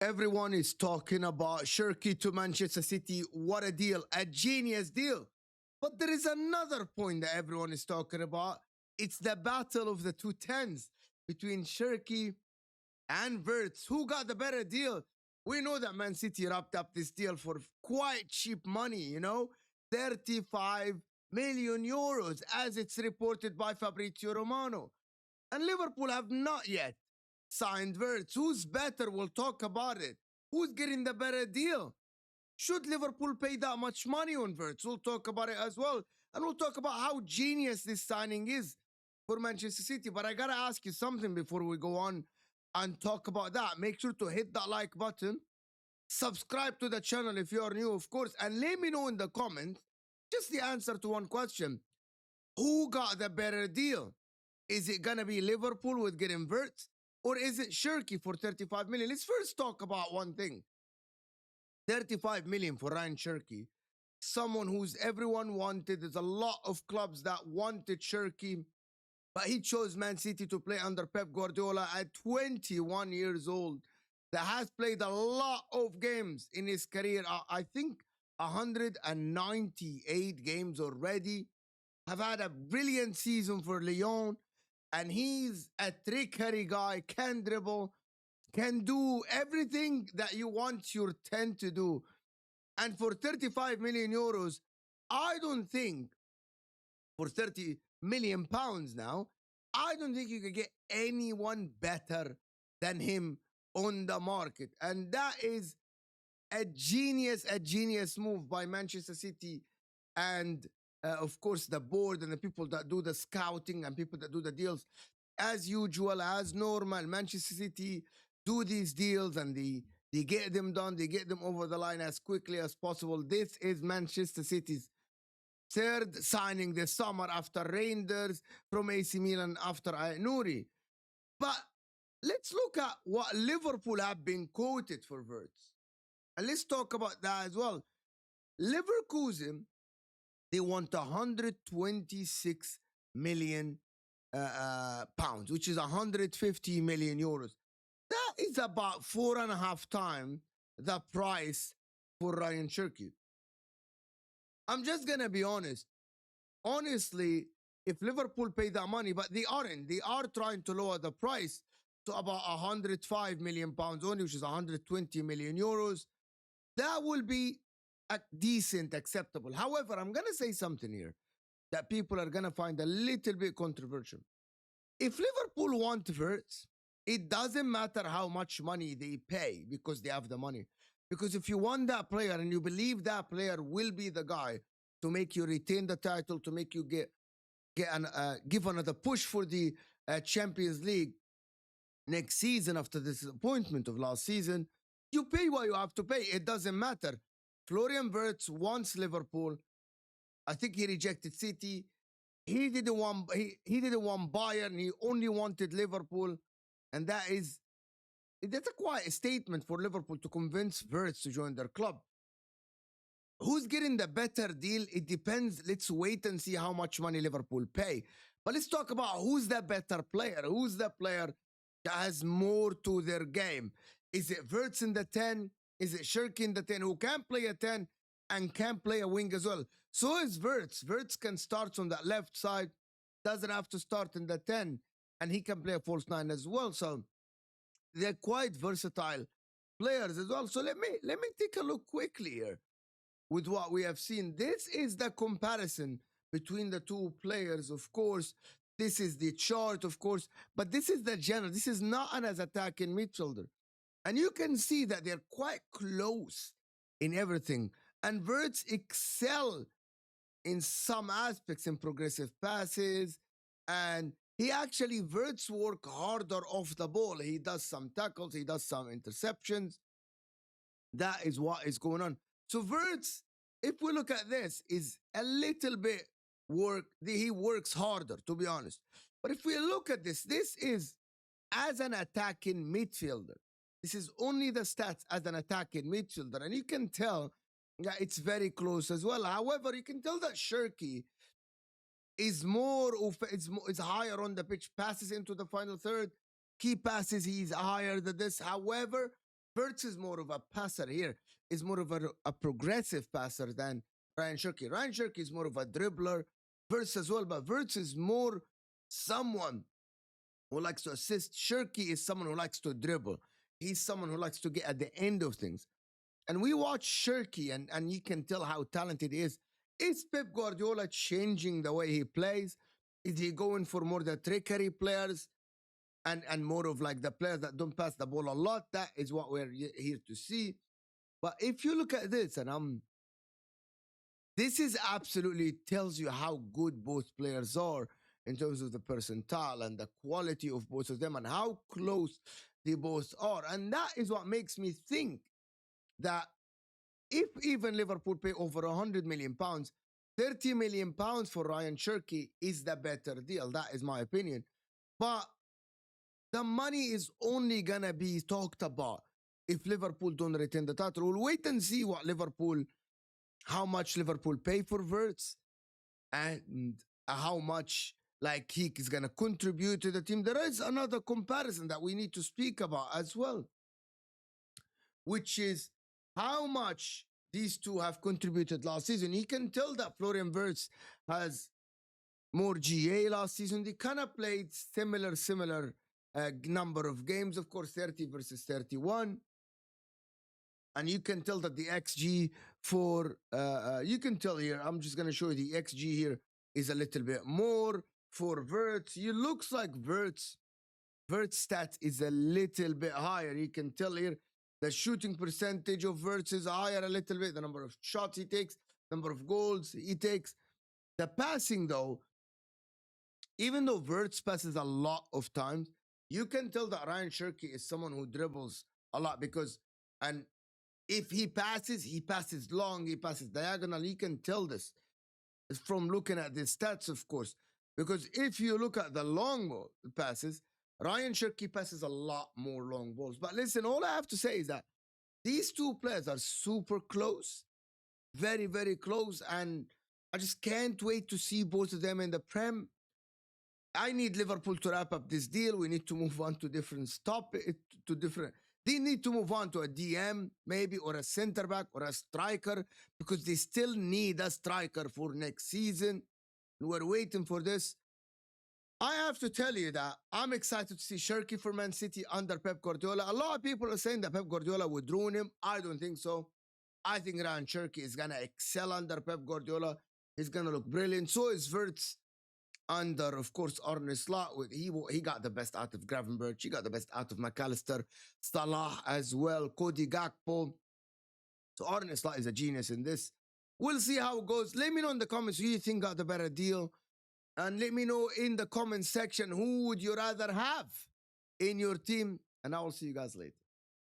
Everyone is talking about Cherki to Manchester City. What a deal, a genius deal. But there is another point that everyone is talking about. It's the battle of the two tens between Cherki and Wirtz. Who got the better deal? We know that Man City wrapped up this deal for quite cheap money, 35 million euros, as it's reported by Fabrizio Romano. And Liverpool have not yet signed Wirtz. Who's better? We'll talk about it. Who's getting the better deal? Should Liverpool pay that much money on Wirtz? We'll talk about it as well. And we'll talk about how genius this signing is for Manchester City. But I got to ask you something before we go on and talk about that. Make sure to hit that like button. Subscribe to the channel if you're new, of course. And let me know in the comments just the answer to one question. Who got the better deal? Is it going to be Liverpool with getting Wirtz? Or is it Cherki for 35 million? Let's first talk about one thing. 35 million for Ryan Cherki. Someone who's everyone wanted. There's a lot of clubs that wanted Cherki, but he chose Man City to play under Pep Guardiola at 21 years old. That has played a lot of games in his career. I think 198 games already. Have had a brilliant season for Lyon, and he's a trickery guy, can dribble, can do everything that you want your 10 to do. And for 35 million euros, I don't think for 30 million pounds now, I don't think you could get anyone better than him on the market. And that is a genius move by Manchester City and of course the board and the people that do the scouting and people that do the deals. As usual, as normal, Manchester City do these deals and they get them done, they get them over the line as quickly as possible. This is Manchester City's third signing this summer after Reinders, from AC Milan after Nouri. But let's look at what Liverpool have been quoted for Wirtz. And let's talk about that as well. Leverkusen, they want 126 million pounds, which is 150 million euros. That is about 4.5 times the price for Ryan Cherki. I'm just gonna be honest. Honestly, if Liverpool pay that money, but they aren't, they are trying to lower the price to about 105 million pounds only, which is 120 million euros. That will be a decent, acceptable. However, I'm gonna say something here that people are gonna find a little bit controversial. If Liverpool want Wirtz, it doesn't matter how much money they pay because they have the money. Because if you want that player and you believe that player will be the guy to make you retain the title, to make you give another push for the Champions League next season after the disappointment of last season, you pay what you have to pay. It doesn't matter. Florian Wirtz wants Liverpool. I think he rejected City. He didn't want Bayern. He only wanted Liverpool, and that's a quite a statement for Liverpool to convince Wirtz to join their club. Who's getting the better deal? It depends. Let's wait and see how much money Liverpool pay. But let's talk about who's the better player. Who's the player that has more to their game? Is it Wirtz in the 10? Is it Cherki in the 10 who can play a 10 and can play a wing as well? So is Wirtz. Wirtz can start on that left side, doesn't have to start in the 10, and he can play a false 9 as well. So they're quite versatile players as well. So let me take a look quickly here with what we have seen. This is the comparison between the two players, of course. This is the chart, of course, but this is the general. This is not an as attacking midfielder. And you can see that they're quite close in everything. And Wirtz excel in some aspects in progressive passes. And he actually, Wirtz work harder off the ball. He does some tackles. He does some interceptions. That is what is going on. So Wirtz, if we look at this, is a little bit he works harder, to be honest. But if we look at this is as an attacking midfielder. This is only the stats as an attacking midfielder. And you can tell that it's very close as well. However, you can tell that Cherki is is higher on the pitch, passes into the final third, key passes, he's higher than this. However, Wirtz is more of a passer here, is more of a progressive passer than Ryan Cherki. Ryan Cherki is more of a dribbler, Wirtz as well, but Wirtz is more someone who likes to assist. Cherki is someone who likes to dribble. He's someone who likes to get at the end of things. And we watch Cherki, and you can tell how talented he is. Is Pep Guardiola changing the way he plays? Is he going for more the trickery players and more of like the players that don't pass the ball a lot? That is what we're here to see. But if you look at this, and this is absolutely tells you how good both players are in terms of the percentile and the quality of both of them and how close they both are. And that is what makes me think that if even Liverpool pay over £100 million, £30 million for Ryan Cherki is the better deal. That is my opinion. But the money is only gonna be talked about if Liverpool don't retain the title. We'll wait and see how much Liverpool pay for Wirtz and how much like he is gonna contribute to the team. There is another comparison that we need to speak about as well, which is how much these two have contributed last season. You can tell that Florian Wirtz has more GA last season. They kind of played similar number of games, of course, 30 versus 31. And you can tell that the XG for, you can tell here, I'm just going to show you the XG here is a little bit more for Wirtz. It looks like Wirtz stat is a little bit higher. You can tell here the shooting percentage of Wirtz is higher a little bit. The number of shots he takes, number of goals he takes. The passing, though, even though Wirtz passes a lot of times, you can tell that Ryan Cherki is someone who dribbles a lot because, and if he passes long, he passes diagonal. You can tell this from looking at the stats, of course, because if you look at the long passes, Ryan Cherki passes a lot more long balls. But listen, all I have to say is that these two players are super close, very, very close, and I just can't wait to see both of them in the Prem. I need Liverpool to wrap up this deal. We need to move on to different they need to move on to a DM maybe, or a center back or a striker, because they still need a striker for next season. We're waiting for this. I have to tell you that I'm excited to see Cherki for Man City under Pep Guardiola. A lot of people are saying that Pep Guardiola would ruin him. I don't think so. I think Ryan Cherki is going to excel under Pep Guardiola. He's going to look brilliant. So is Wirtz under, of course, Arne Slot. He got the best out of Gravenberch. He got the best out of McAllister. Salah as well. Cody Gakpo. So Arne Slot is a genius in this. We'll see how it goes. Let me know in the comments who you think got the better deal. And let me know in the comment section who would you rather have in your team. And I will see you guys later.